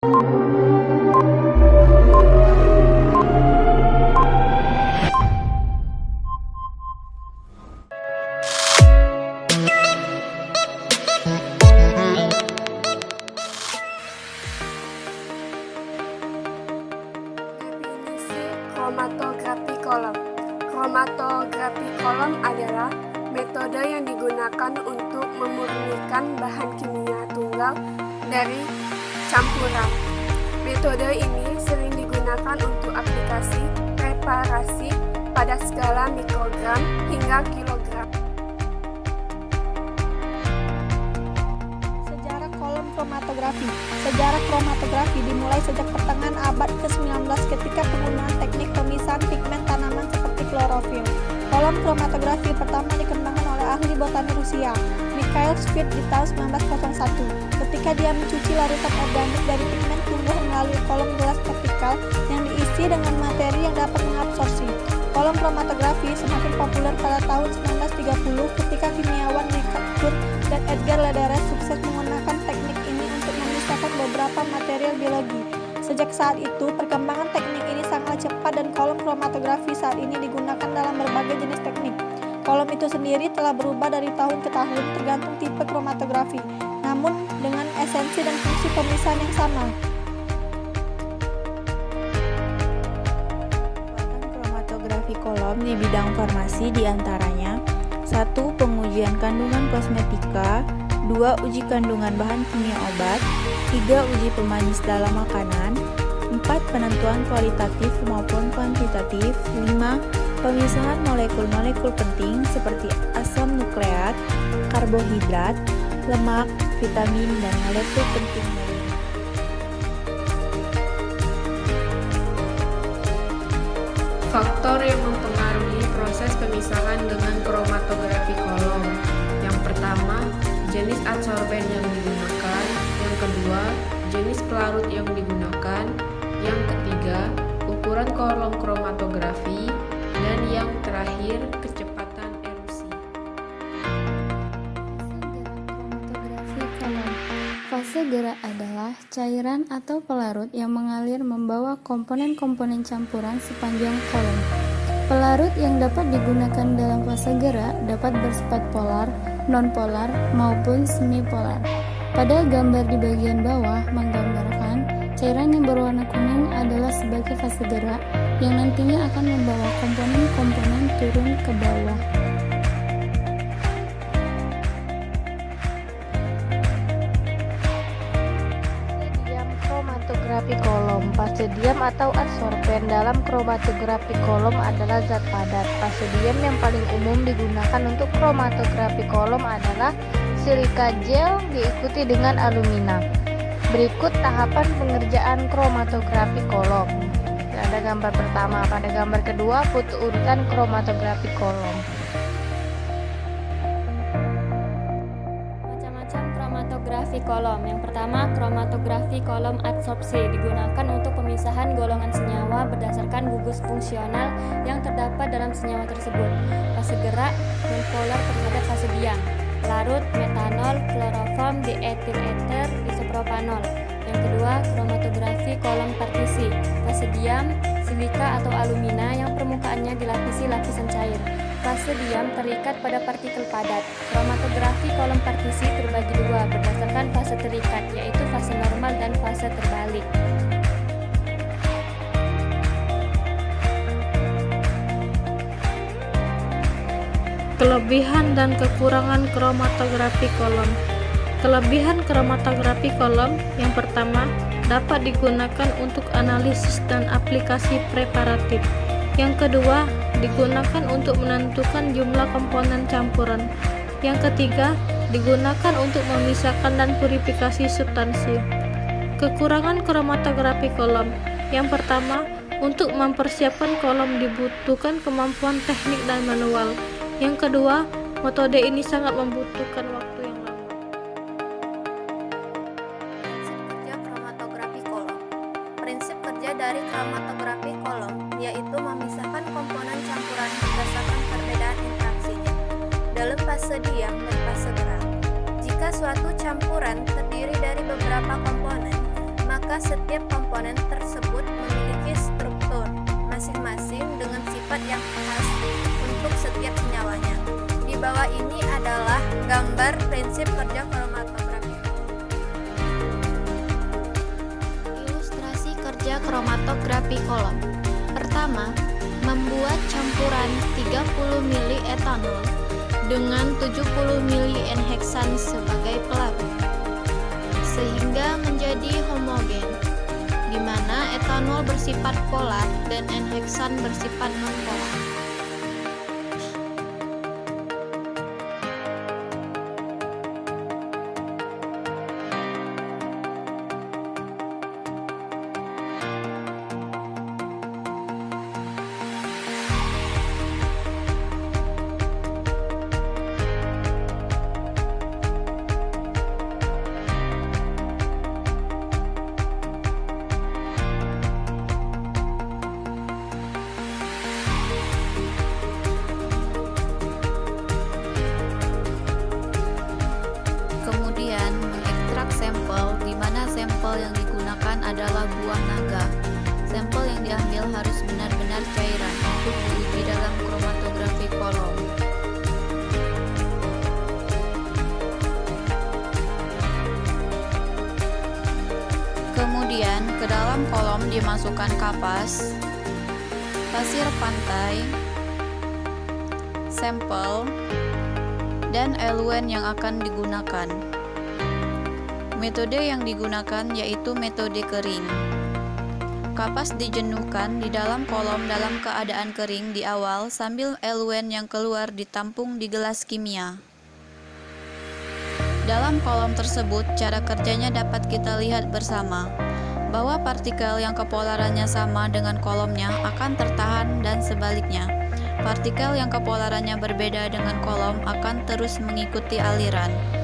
Kromatografi kolom. Kromatografi kolom adalah metode yang digunakan untuk memurnikan bahan kimia tunggal dari campuran. Metode ini sering digunakan untuk aplikasi preparasi pada skala mikrogram hingga kilogram. Sejarah kolom kromatografi. Sejarah kromatografi dimulai sejak pertengahan abad ke-19 ketika penggunaan teknik pemisahan pigmen tanaman seperti klorofil. Kolom kromatografi pertama dikembangkan oleh ahli botani Rusia, Mikhail Schmidt di tahun 1901, ketika dia mencuci larutan organik dari pigmen tumbuh melalui kolom gelas vertikal yang diisi dengan materi yang dapat mengabsorpsi. Kolom kromatografi semakin populer pada tahun 1930 ketika kimiawan Richard Kuhn dan Edgar Lederer sukses menggunakan teknik ini untuk memisahkan beberapa material biologi. Sejak saat itu, perkembangan teknik ini sangat cepat dan kolom kromatografi saat ini digunakan dalam berbagai jenis teknik. Kolom itu sendiri telah berubah dari tahun ke tahun tergantung tipe kromatografi, namun dengan esensi dan fungsi pemisahan yang sama. Kromatografi kolom di bidang farmasi diantaranya 1. Pengujian kandungan kosmetika, 2. Uji kandungan bahan kimia obat, 3. Uji pemanis dalam makanan, 4. Penentuan kualitatif maupun kuantitatif, 5. Pemisahan molekul-molekul penting seperti asam nukleat, karbohidrat, lemak, vitamin, dan molekul penting lainnya. Faktor yang mempengaruhi proses pemisahan dengan kromatografi kolom. Yang pertama, jenis adsorben yang digunakan. Yang kedua, jenis pelarut yang digunakan. Yang ketiga, ukuran kolom kromatografi. Dan yang terakhir, kecepatan erusi. Fase gerak adalah cairan atau pelarut yang mengalir membawa komponen-komponen campuran sepanjang kolom. Pelarut yang dapat digunakan dalam fase gerak dapat bersifat polar, non-polar, maupun semi-polar. Pada gambar di bagian bawah menggambarkan cairan yang berwarna kuning adalah sebagai fase gerak yang nantinya akan membawa komponen-komponen turun ke bawah. Kromatografi kolom. Fase diam atau adsorben dalam kromatografi kolom adalah zat padat. Fase diam yang paling umum digunakan untuk kromatografi kolom adalah silika gel diikuti dengan alumina. Berikut tahapan pengerjaan kromatografi kolom. Ada gambar pertama, pada gambar kedua foto urutan kromatografi kolom. Macam-macam kromatografi kolom. Yang pertama, kromatografi kolom adsorpsi digunakan untuk pemisahan golongan senyawa berdasarkan gugus fungsional yang terdapat dalam senyawa tersebut. Fase gerak non-polar terhadap fase diam. Pelarut metanol, kloroform, dietil ether, isopropanol. Yang kedua, kromatografi kolom partisi. Fase diam, silika atau alumina yang permukaannya dilapisi lapisan cair. Fase diam terikat pada partikel padat. Kromatografi kolom partisi terbagi dua berdasarkan fase terikat, yaitu fase normal dan fase terbalik. Kelebihan dan kekurangan kromatografi kolom. Kelebihan kromatografi kolom yang pertama, dapat digunakan untuk analisis dan aplikasi preparatif. Yang kedua, digunakan untuk menentukan jumlah komponen campuran. Yang ketiga, digunakan untuk memisahkan dan purifikasi substansi. Kekurangan kromatografi kolom. Yang pertama, untuk mempersiapkan kolom dibutuhkan kemampuan teknik dan manual. Yang kedua, metode ini sangat membutuhkan waktu yang lama. Prinsip kerja dari kromatografi kolom yaitu memisahkan komponen campuran berdasarkan perbedaan interaksinya dalam fase diam dan fase gerak. Jika suatu campuran terdiri dari beberapa komponen, maka maka setiap komponen tersebut memiliki struktur masing-masing dengan sifat yang khas untuk setiap senyawanya. Di bawah ini adalah gambar prinsip kerja kromatografi. Ilustrasi kerja kromatografi kolom. Pertama, membuat campuran 30 ml etanol dengan 70 ml N-heksan sebagai pelarut sehingga menjadi homogen, di mana etanol bersifat polar dan N-heksan bersifat nonpolar. Kemudian mengekstrak sampel, di mana sampel yang digunakan adalah buah naga. Sampel yang diambil harus benar-benar cairan untuk diuji dalam kromatografi kolom. Kemudian ke dalam kolom dimasukkan kapas, pasir pantai, sampel, dan eluen yang akan digunakan. Metode yang digunakan yaitu metode kering. Kapas dijenuhkan di dalam kolom dalam keadaan kering di awal sambil eluen yang keluar ditampung di gelas kimia. Dalam kolom tersebut, cara kerjanya dapat kita lihat bersama, bahwa partikel yang kepolarannya sama dengan kolomnya akan tertahan dan sebaliknya. Partikel yang kepolarannya berbeda dengan kolom akan terus mengikuti aliran.